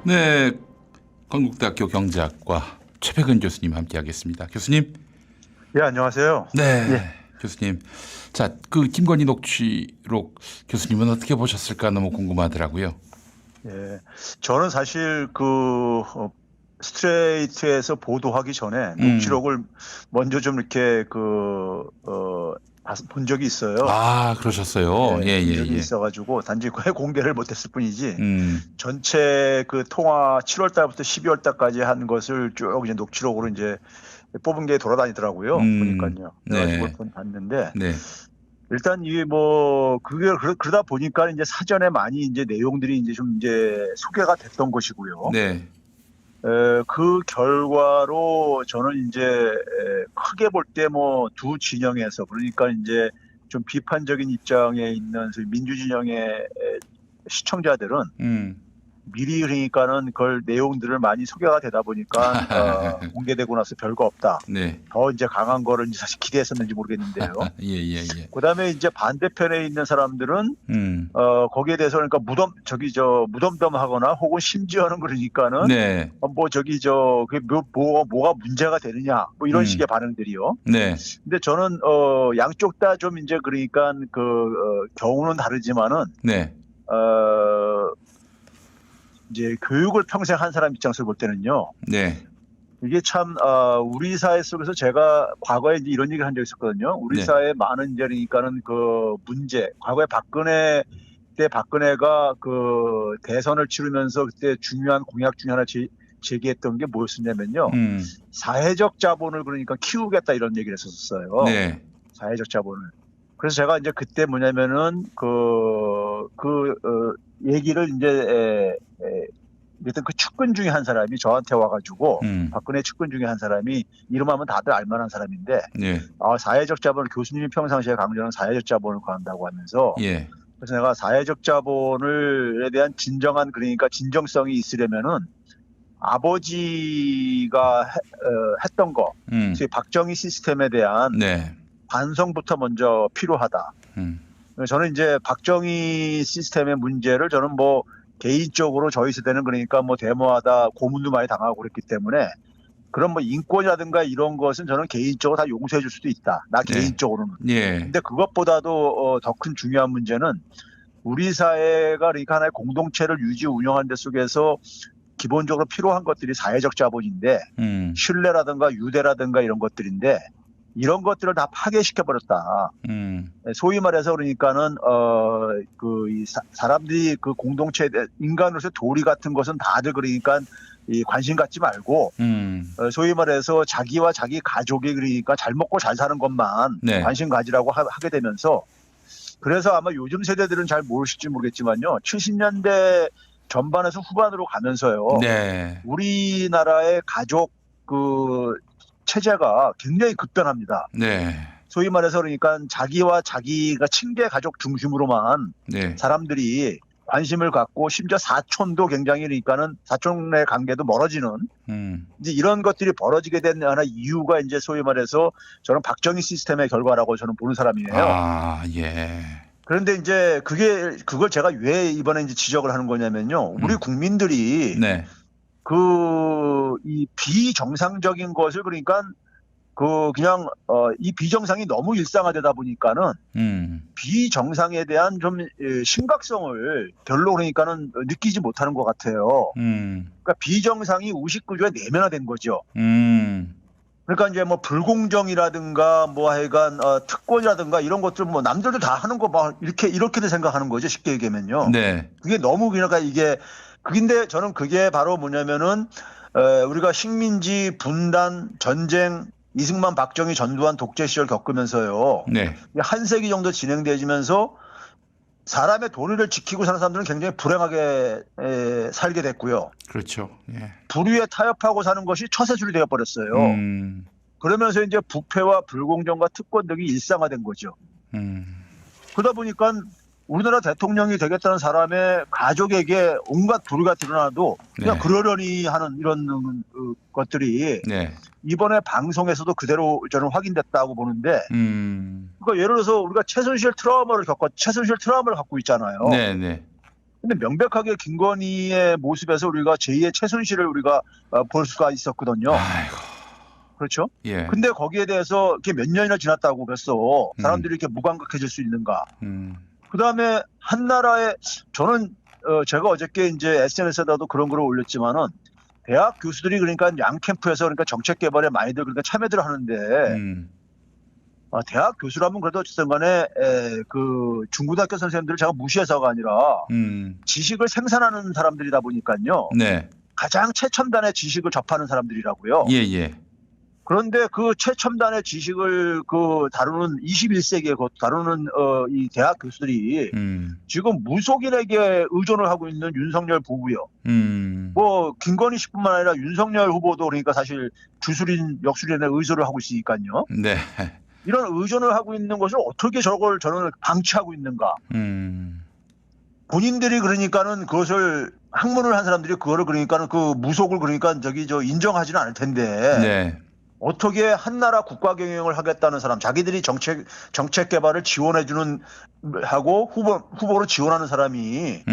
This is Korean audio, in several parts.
네, 건국대학교 경제학과 최백은 교수님 함께하겠습니다. 교수님. 예, 안녕하세요. 네, 예. 교수님. 자, 그 김건희 녹취록 교수님은 어떻게 보셨을까 너무 궁금하더라고요. 예. 저는 사실 스트레이트에서 보도하기 전에 녹취록을 먼저 좀 이렇게 본 적이 있어요. 아, 그러셨어요. 예, 본 예, 적이 예. 있어가지고 단지 공개를 못했을 뿐이지. 음, 전체 그 통화 7월 달부터 12월 달까지 한 것을 쭉 이제 녹취록으로 이제 뽑은 게 돌아다니더라고요. 보니까요. 그래가지고 네, 봤는데 네, 일단 이게 그게 그러다 보니까 이제 사전에 많이 이제 내용들이 이제 좀 이제 소개가 됐던 것이고요. 네, 그 결과로 저는 이제 크게 볼 때 뭐 두 진영에서 그러니까 이제 좀 비판적인 입장에 있는 소위 민주 진영의 시청자들은 미리 그러니까는 그걸 내용들을 많이 소개가 되다 보니까 공개되고 나서 별거 없다. 네, 더 이제 강한 거를 이제 사실 기대했었는지 모르겠는데요. 예, 예, 예. 그다음에 이제 반대편에 있는 사람들은 음, 거기에 대해서 그러니까 무덤덤하거나 혹은 심지어는 그러니까는 네, 그게 뭐가 문제가 되느냐 뭐 이런 식의 반응들이요. 네, 근데 저는 양쪽 다 좀 이제 그러니까 경우는 다르지만은 네, 어 이제 교육을 평생 한 사람 입장에서 볼 때는요. 네, 이게 참 우리 사회 속에서 제가 과거에 이제 이런 얘기를 한 적이 있었거든요. 우리 네. 사회 많은 이제 그러니까는 그 문제, 과거에 박근혜가 그 대선을 치르면서 그때 중요한 공약 중에 하나 제기했던 게 뭐였었냐면요. 사회적 자본을 그러니까 키우겠다 이런 얘기를 했었어요. 네, 사회적 자본을. 그래서 제가 이제 그때 뭐냐면은 얘기를 이제 일단 그 측근 중에 한 사람이 저한테 와가지고 박근혜 측근 중에 한 사람이 이름하면 다들 알만한 사람인데 네, 사회적 자본을 교수님이 평상시에 강조하는 사회적 자본을 구한다고 하면서 예, 그래서 내가 사회적 자본을에 대한 진정한 그러니까 진정성이 있으려면은 아버지가 했던 거, 즉 박정희 시스템에 대한 네, 반성부터 먼저 필요하다. 저는 이제 박정희 시스템의 문제를 저는 뭐 개인적으로 저희 세대는 그러니까 뭐 데모하다 고문도 많이 당하고 그랬기 때문에 그런 뭐 인권이라든가 이런 것은 저는 개인적으로 다 용서해 줄 수도 있다. 나 네. 개인적으로는. 예, 근데 그것보다도 더 큰 중요한 문제는 우리 사회가 그러니까 하나의 공동체를 운영하는 데 속에서 기본적으로 필요한 것들이 사회적 자본인데 신뢰라든가 유대라든가 이런 것들인데 이런 것들을 다 파괴시켜 버렸다. 소위 말해서 그러니까는 사람들이 그 공동체 인간으로서 도리 같은 것은 다들 그러니까 이 관심 갖지 말고 소위 말해서 자기와 자기 가족이 그러니까 잘 먹고 잘 사는 것만 네. 관심 가지라고 하게 되면서 그래서 아마 요즘 세대들은 잘 모르실지 모르겠지만요. 70년대 전반에서 후반으로 가면서요. 네, 우리나라의 가족 체제가 굉장히 급변합니다. 네, 소위 말해서 그러니까 자기와 자기가 친계 가족 중심으로만 네, 사람들이 관심을 갖고 심지어 사촌도 굉장히 그러니까는 사촌의 관계도 멀어지는 이제 이런 것들이 벌어지게 된 하나 이유가 이제 소위 말해서 저는 박정희 시스템의 결과라고 저는 보는 사람이에요. 아, 예, 그런데 이제 그걸 제가 왜 이번에 이제 지적을 하는 거냐면요. 우리 국민들이 네, 이 비정상적인 것을 그러니까 그냥 이 비정상이 너무 일상화되다 보니까는 비정상에 대한 좀 심각성을 별로 그러니까는 느끼지 못하는 것 같아요. 그러니까 비정상이 의식 구조에 내면화된 거죠. 그러니까 이제 뭐 불공정이라든가 뭐 하여간 특권이라든가 이런 것들 뭐 남들도 다 하는 거 막 이렇게들 생각하는 거죠. 쉽게 얘기하면요. 네, 그게 너무 그러니까 근데 저는 그게 바로 뭐냐면은 우리가 식민지 분단 전쟁 이승만 박정희 전두환 독재 시절 겪으면서요. 네, 한 세기 정도 진행되면서 사람의 도리를 지키고 사는 사람들은 굉장히 불행하게 살게 됐고요. 그렇죠. 예, 불의에 타협하고 사는 것이 처세술이 되어버렸어요. 그러면서 이제 부패와 불공정과 특권 등이 일상화된 거죠. 그러다 보니까 우리나라 대통령이 되겠다는 사람의 가족에게 온갖 불의가 드러나도 그냥 네. 그러려니 하는 이런 것들이 네, 이번에 방송에서도 그대로 저는 확인됐다고 보는데 그러니까 예를 들어서 우리가 최순실 트라우마를 갖고 있잖아요. 네, 네, 근데 명백하게 김건희의 모습에서 우리가 제2의 최순실을 우리가 볼 수가 있었거든요. 아이고. 그렇죠? 예. 근데 거기에 대해서 이렇게 몇 년이나 지났다고 벌써 사람들이 이렇게 무감각해질 수 있는가? 그다음에 한나라의 저는 제가 어저께 이제 SNS에다도 그런 글을 올렸지만은 대학 교수들이 그러니까 양 캠프에서 그러니까 정책 개발에 많이들 그러니까 참여들 하는데 대학 교수라면 그래도 어쨌든 간에 그 중고등학교 선생님들을 제가 무시해서가 아니라 지식을 생산하는 사람들이다 보니까요. 네. 가장 최첨단의 지식을 접하는 사람들이라고요. 예, 예. 그런데 그 최첨단의 지식을 다루는 21세기에 다루는 이 대학 교수들이 지금 무속인에게 의존을 하고 있는 윤석열 부부요. 뭐 김건희 씨뿐만 아니라 윤석열 후보도 그러니까 사실 주술인 역술인에 의존을 하고 있으니까요. 네. 이런 의존을 하고 있는 것을 어떻게 저걸 저는 방치하고 있는가? 본인들이 그러니까는 그것을 학문을 한 사람들이 그거를 그러니까는 그 무속을 그러니까 인정하지는 않을 텐데. 네. 어떻게 한나라 국가 경영을 하겠다는 사람, 자기들이 정책 개발을 지원해주는 하고 후보로 지원하는 사람이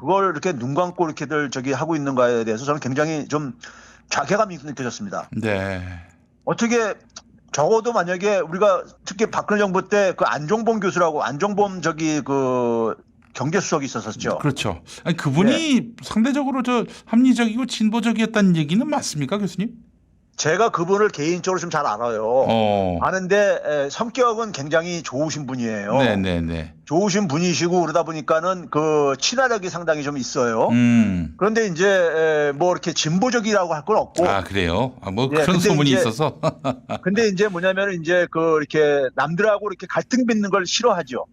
그걸 이렇게 눈 감고 이렇게들 하고 있는가에 대해서 저는 굉장히 좀 자괴감이 느껴졌습니다. 네. 어떻게 적어도 만약에 우리가 특히 박근혜 정부 때 그 안종범 교수라고 안종범 그 경제수석이 있었었죠. 그렇죠. 아니 그분이 상대적으로 합리적이고 진보적이었다는 얘기는 맞습니까, 교수님? 제가 그분을 개인적으로 좀 잘 알아요. 아는데 성격은 굉장히 좋으신 분이에요. 네네네. 좋으신 분이시고 그러다 보니까는 그 친화력이 상당히 좀 있어요. 그런데 이제 뭐 이렇게 진보적이라고 할 건 없고. 아 그래요? 뭐 그런 소문이 있어서. 근데 이제 뭐냐면 이제 이렇게 남들하고 이렇게 갈등 빚는 걸 싫어하죠.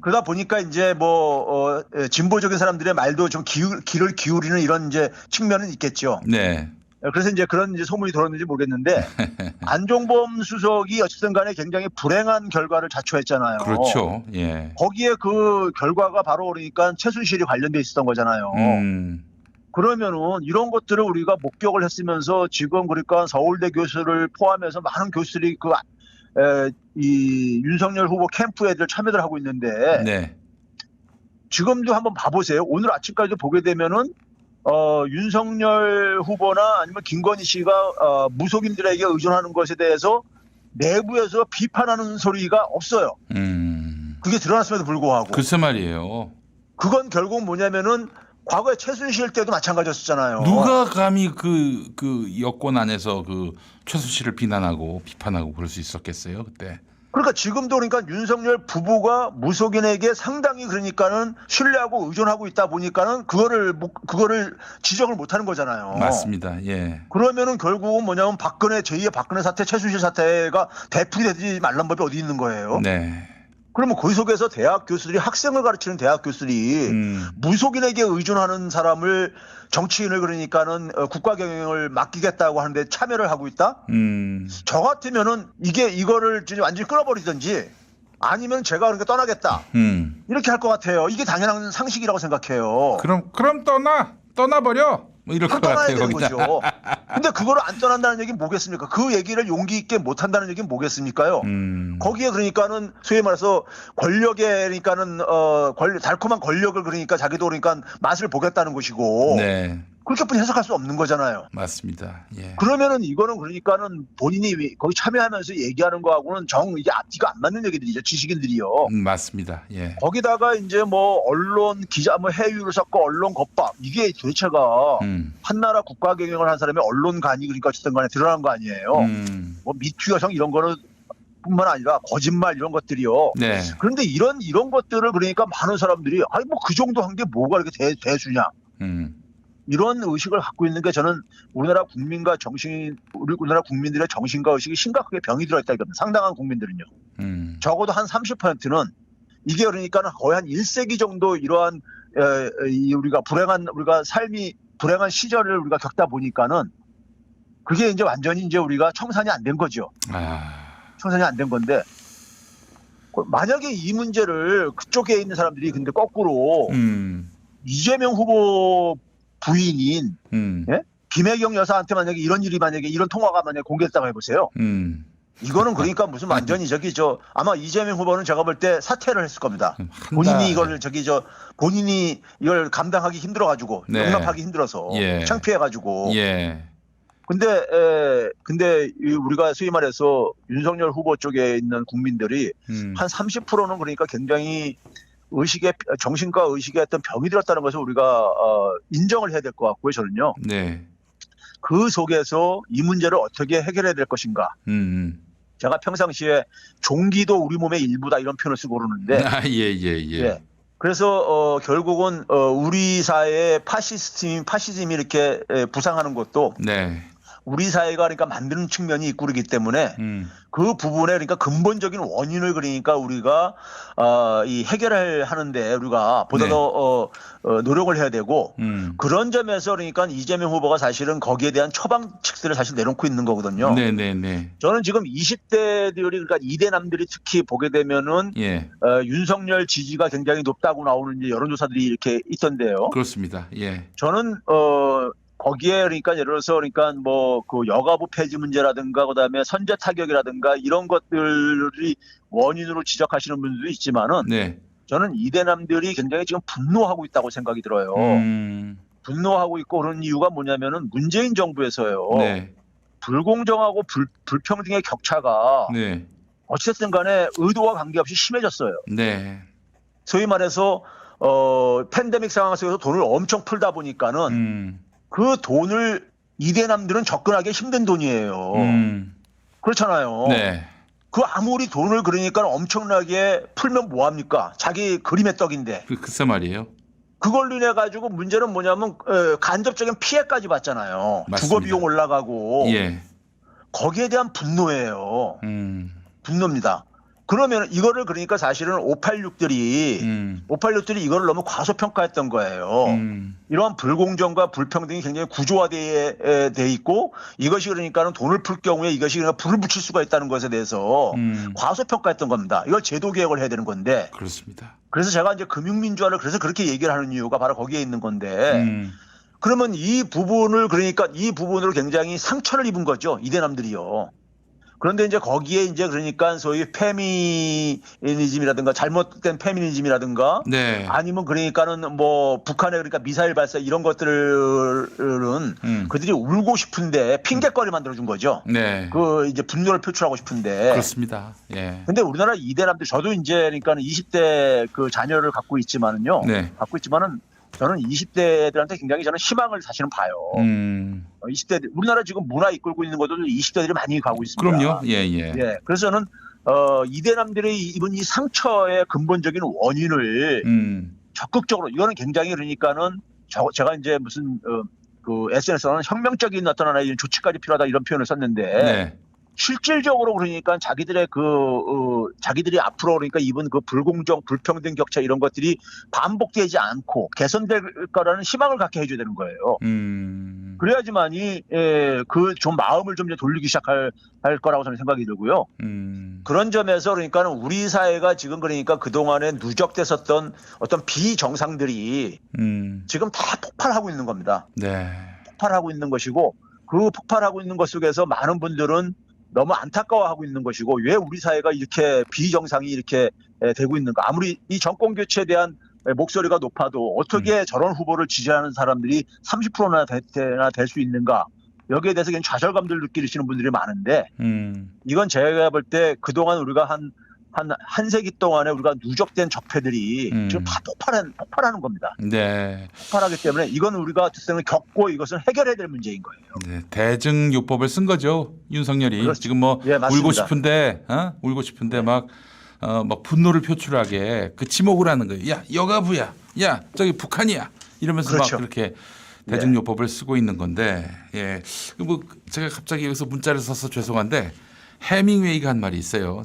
그러다 보니까 이제 뭐 진보적인 사람들의 말도 좀 귀를 기울이는 이런 이제 측면은 있겠죠. 네. 그래서 이제 그런 소문이 돌았는지 모르겠는데 안종범 수석이 어쨌든 간에 굉장히 불행한 결과를 자초했잖아요. 그렇죠. 예. 거기에 그 결과가 바로 그러니까 최순실이 관련돼 있었던 거잖아요. 그러면은 이런 것들을 우리가 목격을 했으면서 지금 그러니까 서울대 교수를 포함해서 많은 교수들이 이 윤석열 후보 캠프 애들 참여를 하고 있는데 네. 지금도 한번 봐보세요. 오늘 아침까지도 보게 되면은 윤석열 후보나 아니면 김건희 씨가 무속인들에게 의존하는 것에 대해서 내부에서 비판하는 소리가 없어요. 그게 드러났음에도 불구하고. 글쎄 말이에요. 그건 결국 뭐냐면은 과거에 최순실 때도 마찬가지였었잖아요. 누가 감히 그 여권 안에서 그 최순실을 비난하고 비판하고 그럴 수 있었겠어요, 그때. 그러니까 지금도 그러니까 윤석열 부부가 무속인에게 상당히 그러니까는 신뢰하고 의존하고 있다 보니까는 그거를 지적을 못 하는 거잖아요. 맞습니다. 예. 그러면은 결국은 뭐냐면 제2의 박근혜 사태, 최순실 사태가 대풀이 되지 말란 법이 어디 있는 거예요. 네. 그러면 그 속에서 대학 교수들이 학생을 가르치는 대학 교수들이 무속인에게 의존하는 사람을 정치인을 그러니까는 국가 경영을 맡기겠다고 하는데 참여를 하고 있다? 저 같으면은 이거를 완전히 끊어버리든지 아니면 제가 그러니까 떠나겠다. 이렇게 할 것 같아요. 이게 당연한 상식이라고 생각해요. 그럼 떠나버려. 뭐 이럴 것 떠나야 같아요. 되는 거죠. 근데 그거를 안 떠난다는 얘기는 뭐겠습니까? 그 얘기를 용기 있게 못 한다는 얘기는 뭐겠습니까요? 거기에 그러니까는 소위 말해서 그러니까는 달콤한 권력을 그러니까 자기도 그러니까 맛을 보겠다는 것이고. 네. 그렇게뿐이 해석할 수 없는 거잖아요. 맞습니다. 예. 그러면은 이거는 그러니까는 본인이 거기 참여하면서 얘기하는 거하고는 이게 앞뒤가 안 맞는 얘기들이죠. 지식인들이요. 맞습니다. 예. 거기다가 이제 뭐 언론 기자 해유를 섞고 언론 겁박 이게 도대체가 한나라 국가 경영을 한 사람의 언론관이 그러니까 어쨌든 간에 드러난 거 아니에요. 뭐 미투 여성 이런 거는 뿐만 아니라 거짓말 이런 것들이요. 네. 그런데 이런 것들을 그러니까 많은 사람들이 아니 뭐 그 정도 한 게 뭐가 이렇게 대수냐. 이런 의식을 갖고 있는 게 저는 우리나라 국민들의 정신과 의식이 심각하게 병이 들어있다 이겁니다. 상당한 국민들은요. 적어도 한 30%는 이게 그러니까 거의 한 1세기 정도 이러한 우리가 삶이 불행한 시절을 우리가 겪다 보니까는 그게 이제 완전히 이제 우리가 청산이 안 된 거죠. 청산이 안 된 건데 만약에 이 문제를 그쪽에 있는 사람들이 근데 거꾸로 이재명 후보 부인인 예? 김혜경 여사한테 만약에 이런 통화가 만약에 공개됐다고 해보세요. 이거는 그러니까 무슨 완전히 아마 이재명 후보는 제가 볼 때 사퇴를 했을 겁니다. 본인이 이걸 본인이 이걸 감당하기 힘들어가지고 네. 용납하기 힘들어서 예. 창피해가지고. 예. 근데 우리가 소위 말해서 윤석열 후보 쪽에 있는 국민들이 한 30%는 그러니까 굉장히 정신과 의식에 어떤 병이 들었다는 것을 우리가 인정을 해야 될 것 같고요. 저는요. 네. 그 속에서 이 문제를 어떻게 해결해야 될 것인가. 제가 평상시에 종기도 우리 몸의 일부다 이런 표현을 쓰고 그러는데. 예. 그래서 결국은 우리 사회의 파시즘이 이렇게 부상하는 것도 네. 우리 사회가 그러니까 만드는 측면이 있고 그러기 때문에 그 부분에 그러니까 근본적인 원인을 그러니까 우리가 이 해결을 하는데 우리가 보다 네. 더 노력을 해야 되고 그런 점에서 그러니까 이재명 후보가 사실은 거기에 대한 처방책들을 사실 내놓고 있는 거거든요. 네네네. 저는 지금 20대들이 그러니까 2대남들이 특히 보게 되면은 예. 윤석열 지지가 굉장히 높다고 나오는 이제 여론조사들이 이렇게 있던데요. 그렇습니다. 예. 저는 거기에 그러니까 예를 들어서 그러니까 뭐 그 여가부 폐지 문제라든가 그다음에 선제 타격이라든가 이런 것들이 원인으로 지적하시는 분들도 있지만은 네. 저는 이대남들이 굉장히 지금 분노하고 있다고 생각이 들어요. 분노하고 있고 그런 이유가 뭐냐면은 문재인 정부에서요. 네. 불공정하고 불평등의 격차가 네. 어쨌든 간에 의도와 관계없이 심해졌어요. 네. 소위 말해서 팬데믹 상황 속에서 돈을 엄청 풀다 보니까는 그 돈을 이대남들은 접근하기 힘든 돈이에요. 그렇잖아요. 네. 그 아무리 돈을 그러니까 엄청나게 풀면 뭐합니까? 자기 그림의 떡인데. 글쎄 말이에요. 그걸로 인해 가지고 문제는 뭐냐면 간접적인 피해까지 받잖아요. 맞습니다. 주거 비용 올라가고. 예. 거기에 대한 분노예요. 분노입니다. 그러면 이거를 그러니까 사실은 586들이 이거를 너무 과소평가했던 거예요. 이러한 불공정과 불평등이 굉장히 구조화돼 있고 이것이 그러니까는 돈을 풀 경우에 이것이 그러니까 불을 붙일 수가 있다는 것에 대해서 과소평가했던 겁니다. 이걸 제도 개혁을 해야 되는 건데. 그렇습니다. 그래서 제가 이제 금융민주화를 그래서 그렇게 얘기를 하는 이유가 바로 거기에 있는 건데. 그러면 이 부분을 그러니까 이 부분으로 굉장히 상처를 입은 거죠. 이대남들이요. 그런데 이제 거기에 이제 그러니까 소위 페미니즘이라든가 잘못된 페미니즘이라든가 네. 아니면 그러니까는 뭐 북한의 그러니까 미사일 발사 이런 것들은 그들이 울고 싶은데 핑계거리 만들어준 거죠. 네. 그 이제 분노를 표출하고 싶은데. 그렇습니다. 예. 근데 우리나라 이대남들 저도 이제 그러니까 20대 그 자녀를 갖고 있지만은요. 네. 갖고 있지만은 저는 20대들한테 굉장히 저는 희망을 사실은 봐요. 20대 우리나라 지금 문화 이끌고 있는 것도 20대들이 많이 가고 있습니다. 그럼요. 예. 그래서 저는 이대남들의 입은 이 상처의 근본적인 원인을 적극적으로 이거는 굉장히 그러니까는 제가 이제 무슨 그 SNS에서는 혁명적인 어떤 하나의 조치까지 필요하다 이런 표현을 썼는데 네. 실질적으로 그러니까 자기들의 자기들이 앞으로 그러니까 입은 그 불공정, 불평등 격차 이런 것들이 반복되지 않고 개선될 거라는 희망을 갖게 해줘야 되는 거예요. 그래야지만이 그 좀 마음을 좀 이제 돌리기 시작할 거라고 저는 생각이 들고요. 그런 점에서 그러니까는 우리 사회가 지금 그러니까 그 동안에 누적됐었던 어떤 비정상들이 지금 다 폭발하고 있는 겁니다. 네. 폭발하고 있는 것이고 그 폭발하고 있는 것 속에서 많은 분들은 너무 안타까워하고 있는 것이고 왜 우리 사회가 이렇게 비정상이 이렇게 되고 있는가. 아무리 이 정권 교체에 대한 목소리가 높아도 어떻게 저런 후보를 지지하는 사람들이 30%나 될 수 있는가. 여기에 대해서 굉장히 좌절감들 느끼시는 분들이 많은데 이건 제가 볼 때 그동안 우리가 한 세기 동안에 우리가 누적된 적폐들이 지금 다 폭발하는 겁니다. 네. 폭발하기 때문에 이건 우리가 어쨌든 겪고 이것을 해결해야 될 문제인 거예요. 네. 대증요법을 쓴 거죠. 윤석열이. 그렇습니다. 지금 뭐 예, 울고 싶은데 막 분노를 표출하게 그 지목을 하는 거예요. 야, 여가부야. 야, 저기 북한이야. 이러면서 그렇죠. 막 그렇게 대증요법을 쓰고 있는 건데. 예. 뭐 제가 갑자기 여기서 문자를 써서 죄송한데 해밍웨이가 한 말이 있어요.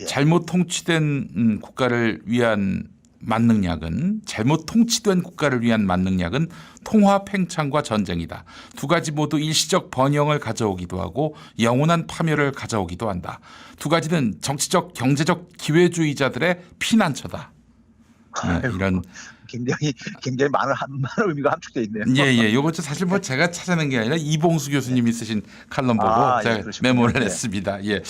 잘못 통치된 국가를 위한 만능약은 잘못 통치된 국가를 위한 만능약은 통화 팽창과 전쟁이다. 두 가지 모두 일시적 번영을 가져오기도 하고 영원한 파멸을 가져오기도 한다. 두 가지는 정치적 경제적 기회주의자들의 피난처다. 이런 굉장히 많은 의미가 함축되어 있네요. 예. 요거 사실 뭐 제가 찾아낸 게 아니라 이봉수 교수님이 쓰신 칼럼 보고 아, 예, 제가 그러시군요. 메모를 네. 했습니다. 예.